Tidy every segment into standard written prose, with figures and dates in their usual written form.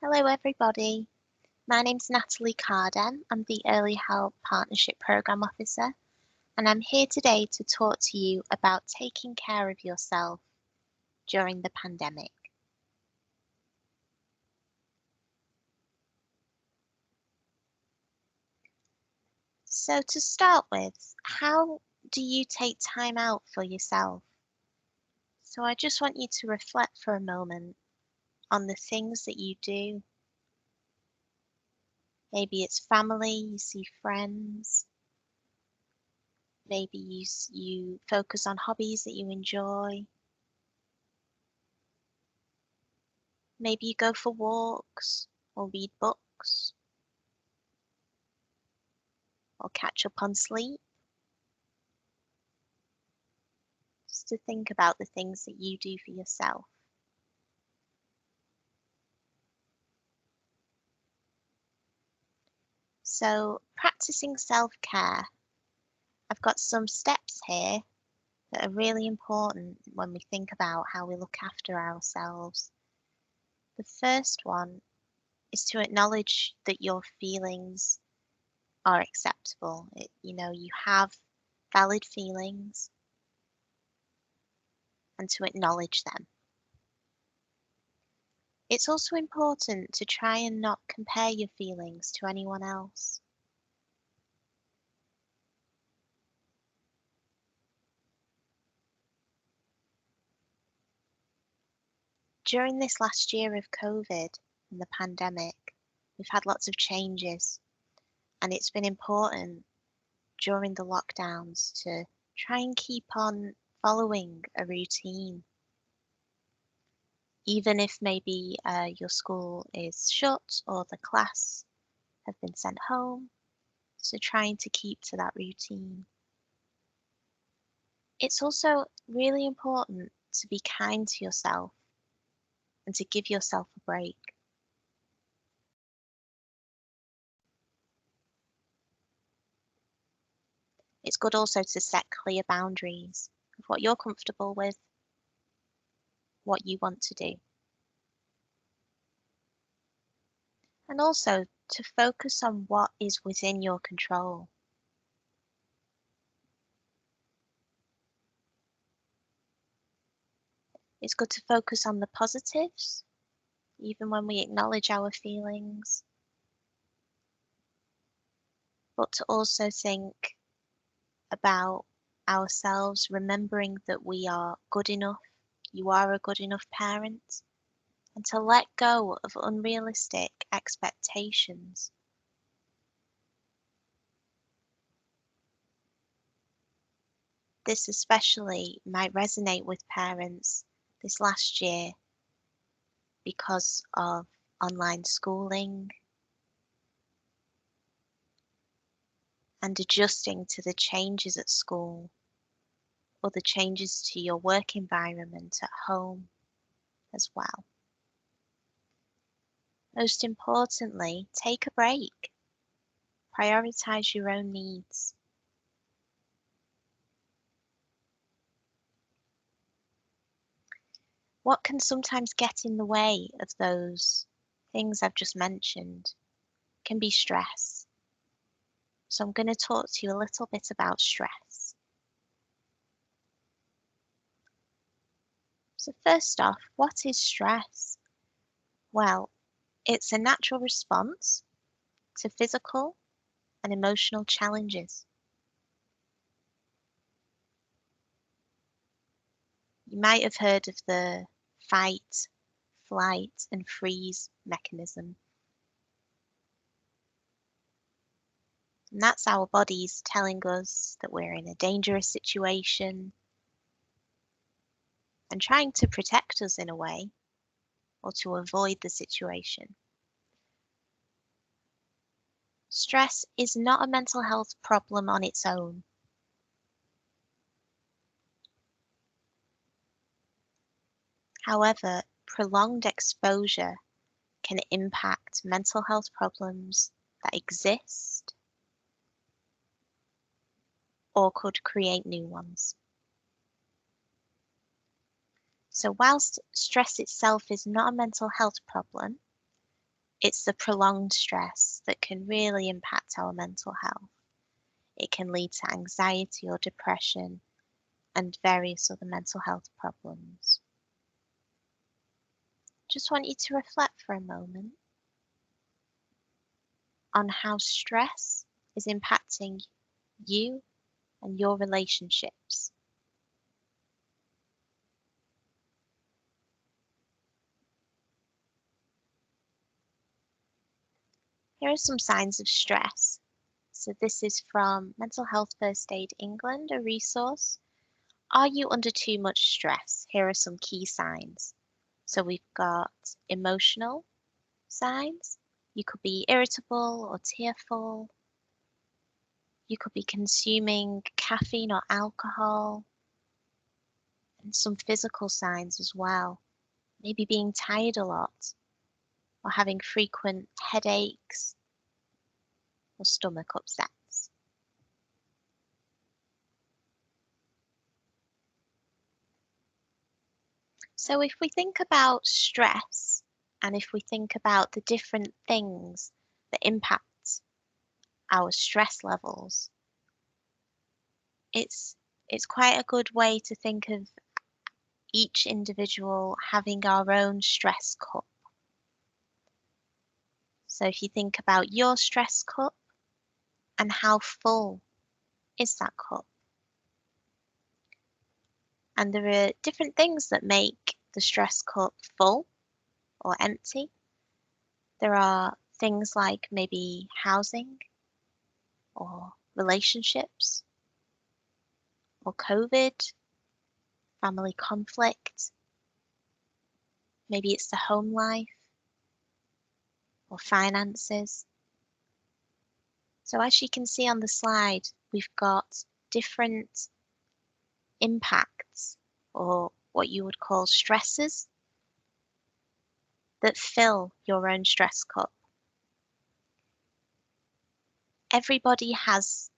Hello everybody, my name's Natalie Carden. I'm the Early Help Partnership Programme Officer and I'm here today to talk to you about taking care of yourself during the pandemic. So to start with, how do you take time out for yourself? So I just want you to reflect for a moment on the things that you do. Maybe it's family, you see friends, maybe you focus on hobbies that you enjoy. Maybe you go for walks or read books or catch up on sleep. Just to think about the things that you do for yourself. So practicing self-care, I've got some steps here that are really important when we think about how we look after ourselves. The first one is to acknowledge that your feelings are acceptable. You have valid feelings and to acknowledge them. It's also important to try and not compare your feelings to anyone else. During this last year of COVID and the pandemic, we've had lots of changes, and it's been important during the lockdowns to try and keep on following a routine. Even if maybe your school is shut or the class have been sent home, so trying to keep to that routine. It's also really important to be kind to yourself and to give yourself a break. It's good also to set clear boundaries of what you're comfortable with, what you want to do. And also to focus on what is within your control. It's good to focus on the positives, even when we acknowledge our feelings, but to also think about ourselves, remembering that we are good enough, you are a good enough parent, and to let go of unrealistic expectations. This especially might resonate with parents this last year because of online schooling and adjusting to the changes at school or the changes to your work environment at home as well. Most importantly, take a break. Prioritize your own needs. What can sometimes get in the way of those things I've just mentioned can be stress. So I'm going to talk to you a little bit about stress. So first off, what is stress? Well, it's a natural response to physical and emotional challenges. You might have heard of the fight, flight, and freeze mechanism. And that's our bodies telling us that we're in a dangerous situation and trying to protect us in a way or to avoid the situation. Stress is not a mental health problem on its own. However, prolonged exposure can impact mental health problems that exist or could create new ones. So whilst stress itself is not a mental health problem, It's the prolonged stress that can really impact our mental health. It can lead to anxiety or depression and various other mental health problems. Just want you to reflect for a moment on how stress is impacting you and your relationships. Here are some signs of stress. So this is from Mental Health First Aid England, a resource. Are you under too much stress? Here are some key signs. So we've got emotional signs. You could be irritable or tearful. You could be consuming caffeine or alcohol. And some physical signs as well. Maybe being tired a lot or having frequent headaches or stomach upsets. So if we think about stress and if we think about the different things that impact our stress levels, it's quite a good way to think of each individual having our own stress cup. So if you think about your stress cup and how full is that cup? And there are different things that make the stress cup full or empty. There are things like maybe housing or relationships or COVID, family conflict. Maybe it's the home life or finances. So as you can see on the slide, we've got different impacts or what you would call stresses that fill your own stress cup. Everybody has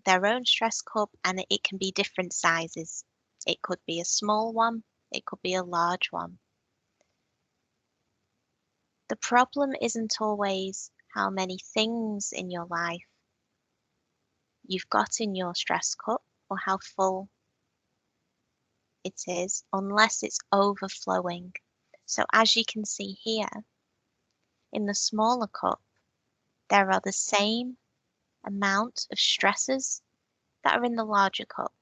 their own stress cup and it can be different sizes. It could be a small one, it could be a large one. The problem isn't always how many things in your life you've got in your stress cup or how full it is, unless it's overflowing. So as you can see here, in the smaller cup, there are the same amount of stresses that are in the larger cup.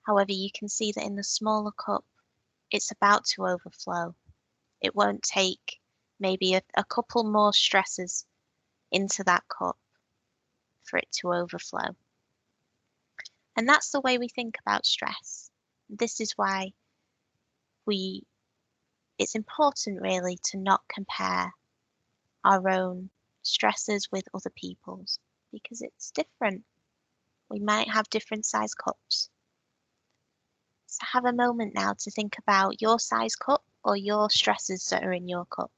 However, you can see that in the smaller cup, it's about to overflow. It won't take maybe a couple more stresses into that cup for it to overflow. And that's the way we think about stress. This is why it's important really to not compare our own stresses with other people's because it's different. We might have different size cups. So have a moment now to think about your size cup or your stresses that are in your cup.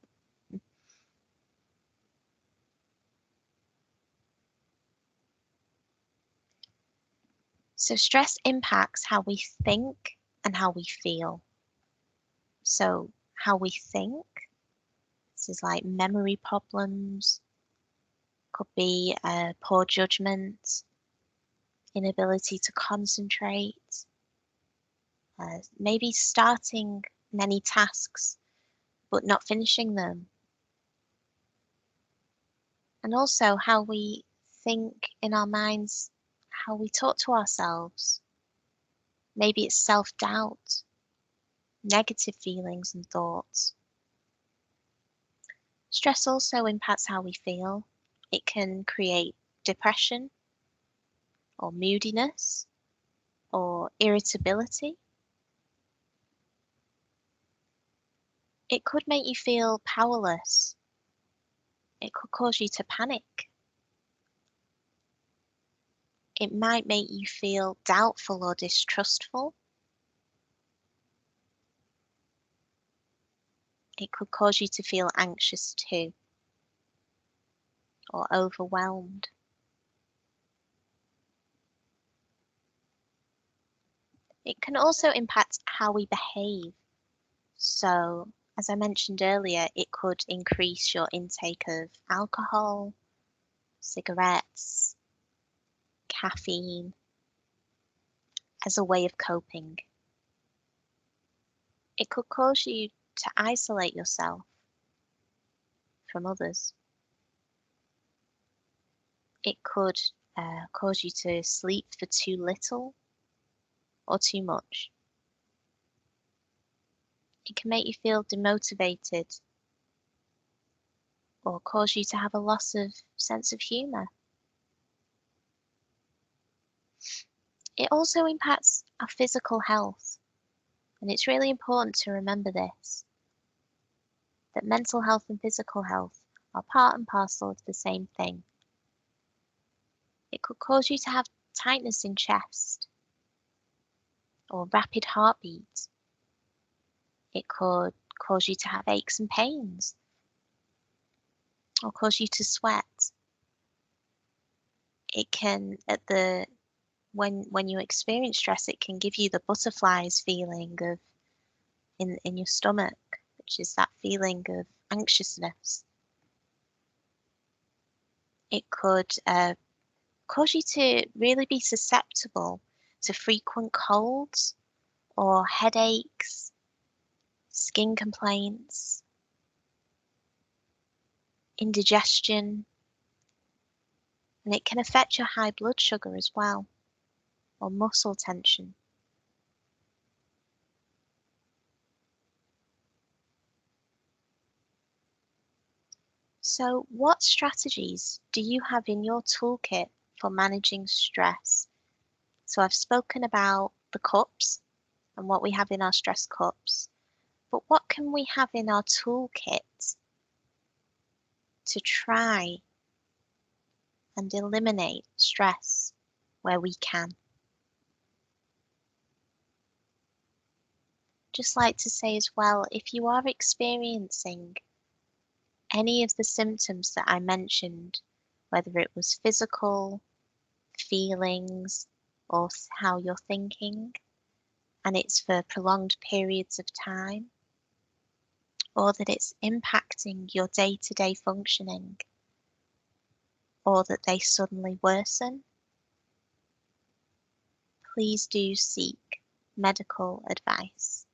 So stress impacts how we think and how we feel. So how we think, this is like memory problems, could be poor judgment, inability to concentrate, maybe starting many tasks but not finishing them. And also how we think in our minds, how we talk to ourselves. Maybe it's self-doubt, negative feelings and thoughts. Stress also impacts how we feel. It can create depression or moodiness or irritability. It could make you feel powerless. It could cause you to panic. It might make you feel doubtful or distrustful. It could cause you to feel anxious too, or overwhelmed. It can also impact how we behave. So As I mentioned earlier, it could increase your intake of alcohol, cigarettes, caffeine as a way of coping. It could cause you to isolate yourself from others. It could cause you to sleep for too little or too much. It can make you feel demotivated or cause you to have a loss of sense of humour. It also impacts our physical health, and it's really important to remember this, that mental health and physical health are part and parcel of the same thing. It could cause you to have tightness in chest or rapid heartbeat. It could cause you to have aches and pains or cause you to sweat. It can, when you experience stress, it can give you the butterflies feeling of in your stomach, which is that feeling of anxiousness. It could cause you to really be susceptible to frequent colds or headaches, skin complaints, indigestion, and it can affect your high blood sugar as well, or muscle tension. So, what strategies do you have in your toolkit for managing stress? So, I've spoken about the cups and what we have in our stress cups, but what can we have in our toolkit to try and eliminate stress where we can? Just like to say as well, if you are experiencing any of the symptoms that I mentioned, whether it was physical, feelings, or how you're thinking, and it's for prolonged periods of time, or that it's impacting your day-to-day functioning, or that they suddenly worsen, please do seek medical advice.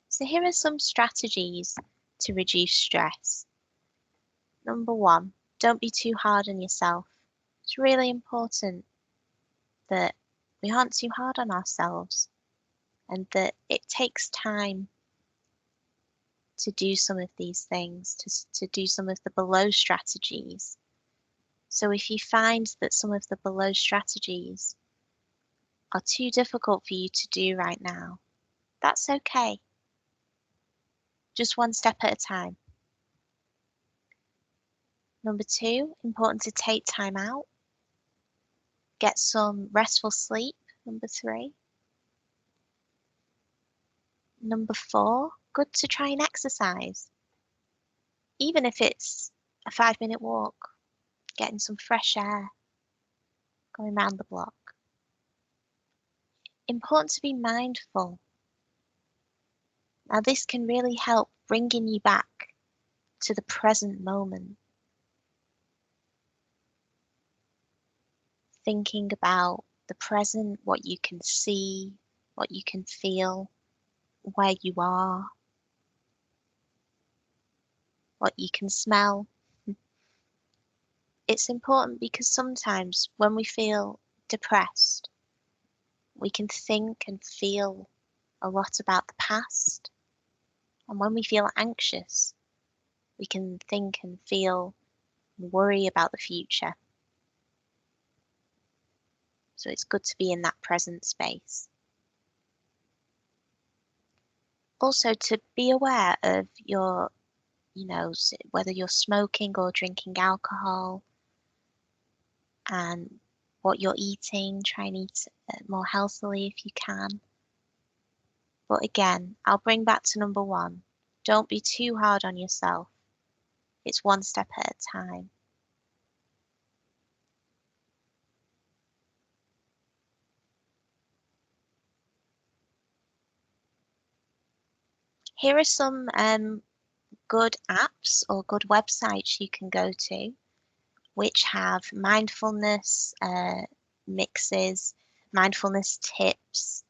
So here are some strategies to reduce stress. Number one, don't be too hard on yourself. It's really important that we aren't too hard on ourselves and that it takes time to do some of these things, to do some of the below strategies. So if you find that some of the below strategies are too difficult for you to do right now, that's okay. Just one step at a time. Number two, important to take time out. Get some restful sleep. Number three. Number four, good to try and exercise. Even if it's a 5-minute walk, getting some fresh air, going round the block. Important to be mindful. Now this can really help bringing you back to the present moment. Thinking about the present, what you can see, what you can feel, where you are, what you can smell. It's important because sometimes when we feel depressed, we can think and feel a lot about the past. And when we feel anxious, we can think and feel and worry about the future. So it's good to be in that present space. Also to be aware of your, whether you're smoking or drinking alcohol and what you're eating. Try and eat more healthily if you can. But again, I'll bring back to number one. Don't be too hard on yourself. It's one step at a time. Here are some good apps or good websites you can go to which have mindfulness mixes, mindfulness tips.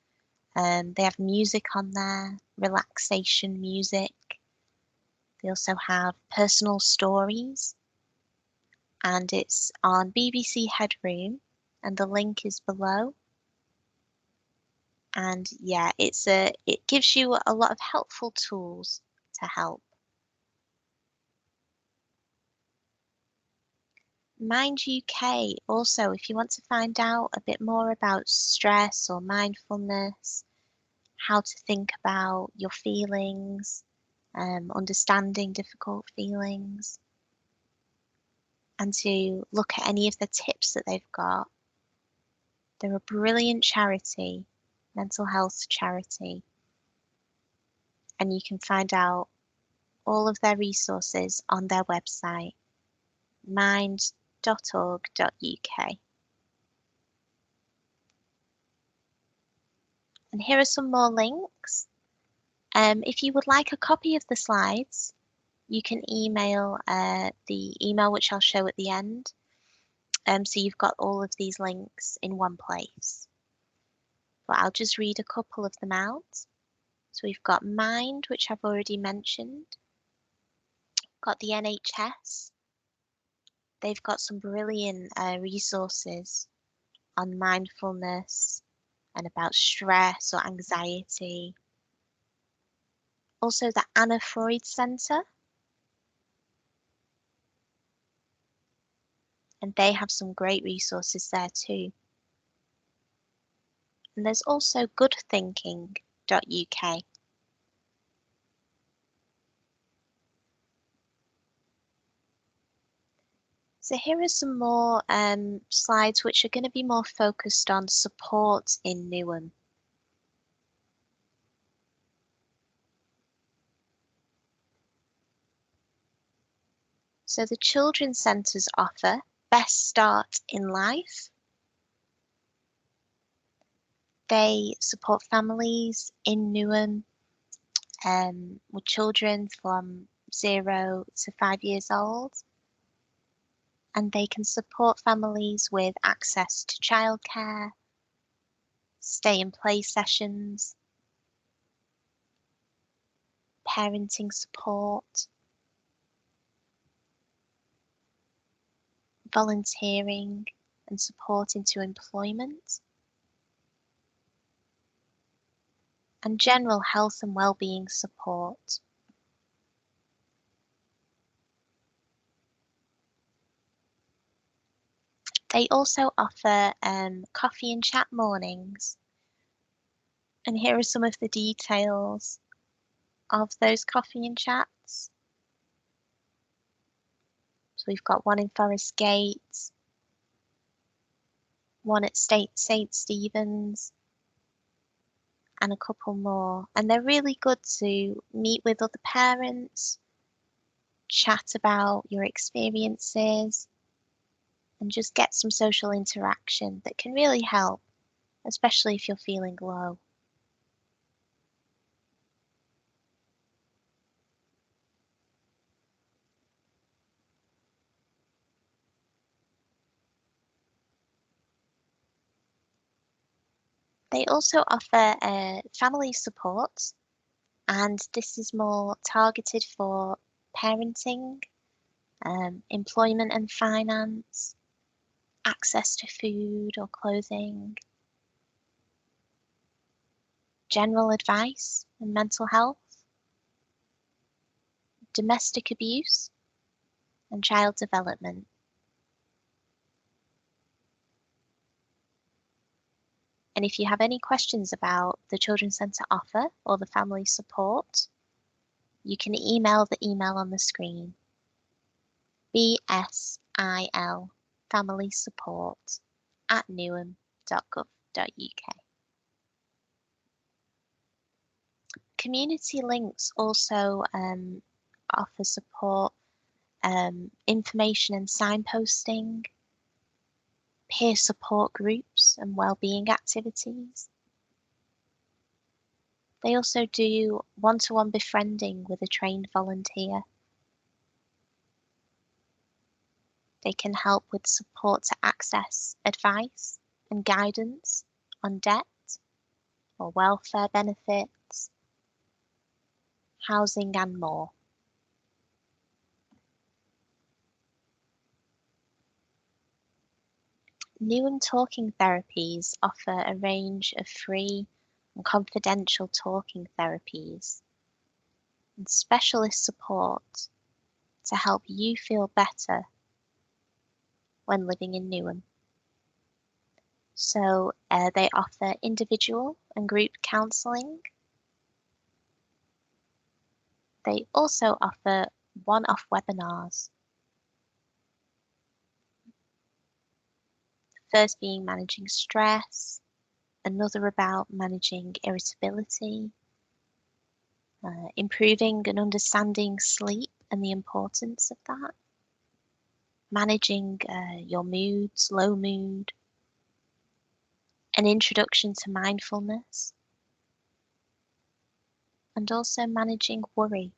They have music on there, relaxation music. They also have personal stories, and it's on BBC Headroom, and the link is below. And yeah, it gives you a lot of helpful tools to help. Mind UK also, if you want to find out a bit more about stress or mindfulness, how to think about your feelings, understanding difficult feelings, and to look at any of the tips that they've got. They're a brilliant charity, mental health charity, and you can find out all of their resources on their website, mind.org.uk. And here are some more links. If you would like a copy of the slides, you can email the email which I'll show at the end. So you've got all of these links in one place. But I'll just read a couple of them out. So we've got Mind, which I've already mentioned. Got the NHS. They've got some brilliant resources on mindfulness and about stress or anxiety. Also the Anna Freud Centre. And they have some great resources there too. And there's also goodthinking.uk. So here are some more slides which are going to be more focused on support in Newham. So the children's centres offer Best Start in Life. They support families in Newham with children from 0 to 5 years old. And they can support families with access to childcare, stay and play sessions, parenting support, volunteering and support into employment, and general health and well-being support. They also offer coffee and chat mornings. And here are some of the details of those coffee and chats. So we've got one in Forest Gate, one at St Stephen's, and a couple more. And they're really good to meet with other parents, chat about your experiences, and just get some social interaction that can really help, especially if you're feeling low. They also offer family support, and this is more targeted for parenting, employment and finance, access to food or clothing, general advice and mental health, domestic abuse, and child development. And if you have any questions about the Children's Centre offer or the family support, you can email the email on the screen, BSIL family support @newham.gov.uk. Community links also offer support, information and signposting, peer support groups and wellbeing activities. They also do one-to-one befriending with a trained volunteer. They can help with support to access advice and guidance on debt or welfare benefits, housing and more. Newham Talking Therapies offer a range of free and confidential talking therapies and specialist support to help you feel better when living in Newham. So they offer individual and group counselling. They also offer one-off webinars. First being managing stress, another about managing irritability, improving and understanding sleep and the importance of that, managing your moods, low mood, an introduction to mindfulness, and also managing worry.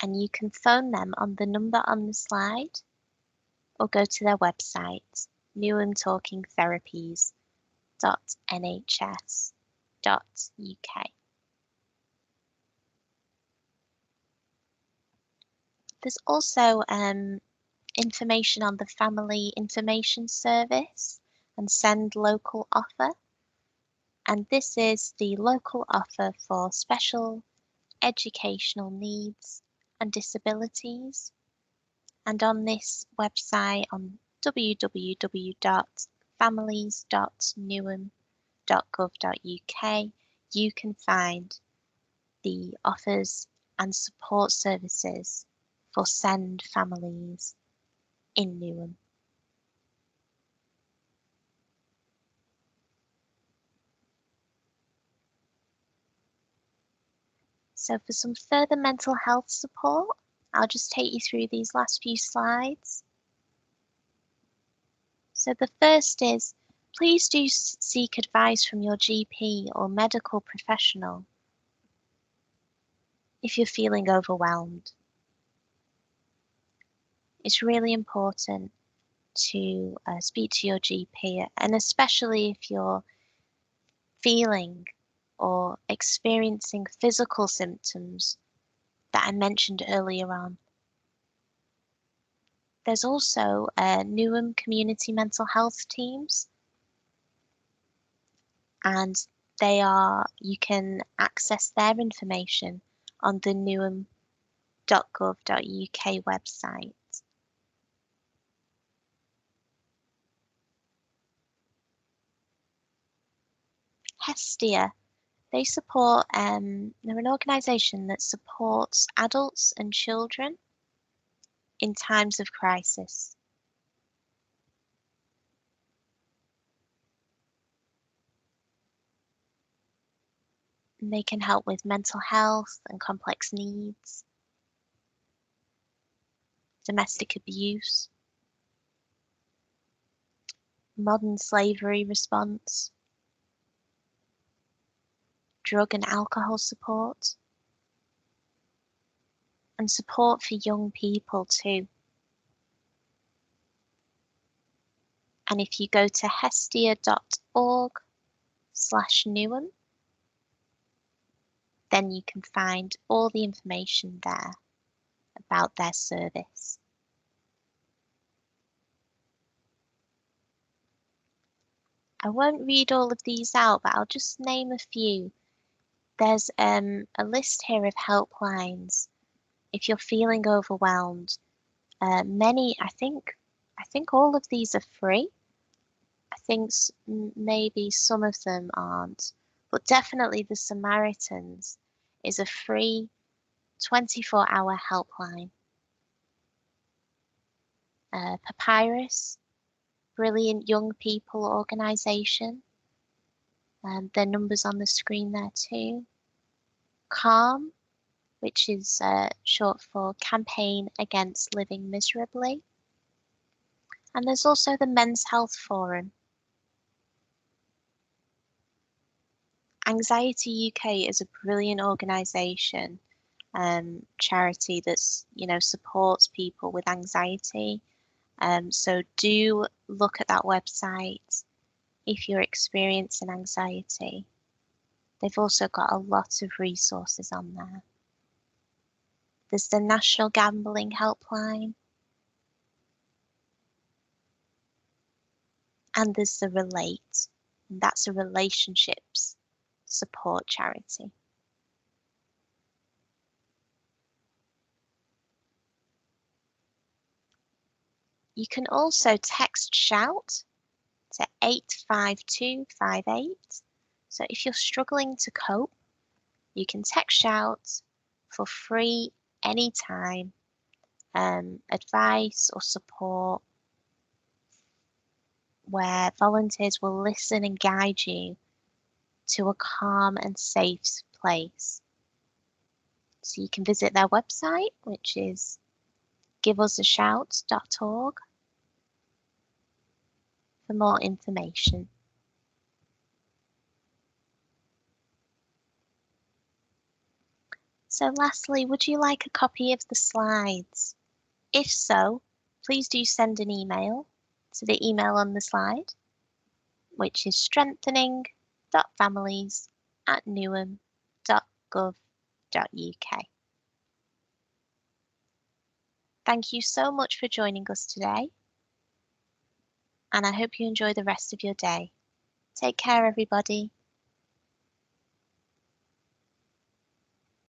And you can phone them on the number on the slide or go to their website, newhamtalkingtherapies.nhs.uk. There's also information on the Family Information Service and Send Local offer. And this is the local offer for special educational needs and disabilities. And on this website on www.families.newham.gov.uk, you can find the offers and support services for SEND families in Newham. So for some further mental health support, I'll just take you through these last few slides. So the first is, please do seek advice from your GP or medical professional if you're feeling overwhelmed. It's really important to speak to your GP, and especially if you're feeling or experiencing physical symptoms that I mentioned earlier on. There's also Newham community mental health teams, and you can access their information on the newham.gov.uk website. Hestia, they're an organisation that supports adults and children in times of crisis. And they can help with mental health and complex needs, domestic abuse, modern slavery response, drug and alcohol support, and support for young people too. And if you go to hestia.org/Newham, then you can find all the information there about their service. I won't read all of these out, but I'll just name a few. There's a list here of helplines if you're feeling overwhelmed. Many, I think all of these are free. I think maybe some of them aren't, but definitely the Samaritans is a free 24-hour helpline. Papyrus, brilliant young people organisation. Their numbers on the screen there too. CALM, which is short for Campaign Against Living Miserably. And there's also the Men's Health Forum. Anxiety UK is a brilliant organisation, charity that's, supports people with anxiety. So do look at that website if you're experiencing anxiety. They've also got a lot of resources on there. There's the National Gambling Helpline, and there's the Relate, and that's a relationships support charity. You can also text SHOUT to 85258. So if you're struggling to cope, you can text SHOUT for free anytime, advice or support, where volunteers will listen and guide you to a calm and safe place. So you can visit their website, which is giveusashout.org, for more information. So lastly, would you like a copy of the slides? If so, please do send an email to the email on the slide, which is strengthening.families@newham.gov.uk. Thank you so much for joining us today, and I hope you enjoy the rest of your day. Take care, everybody.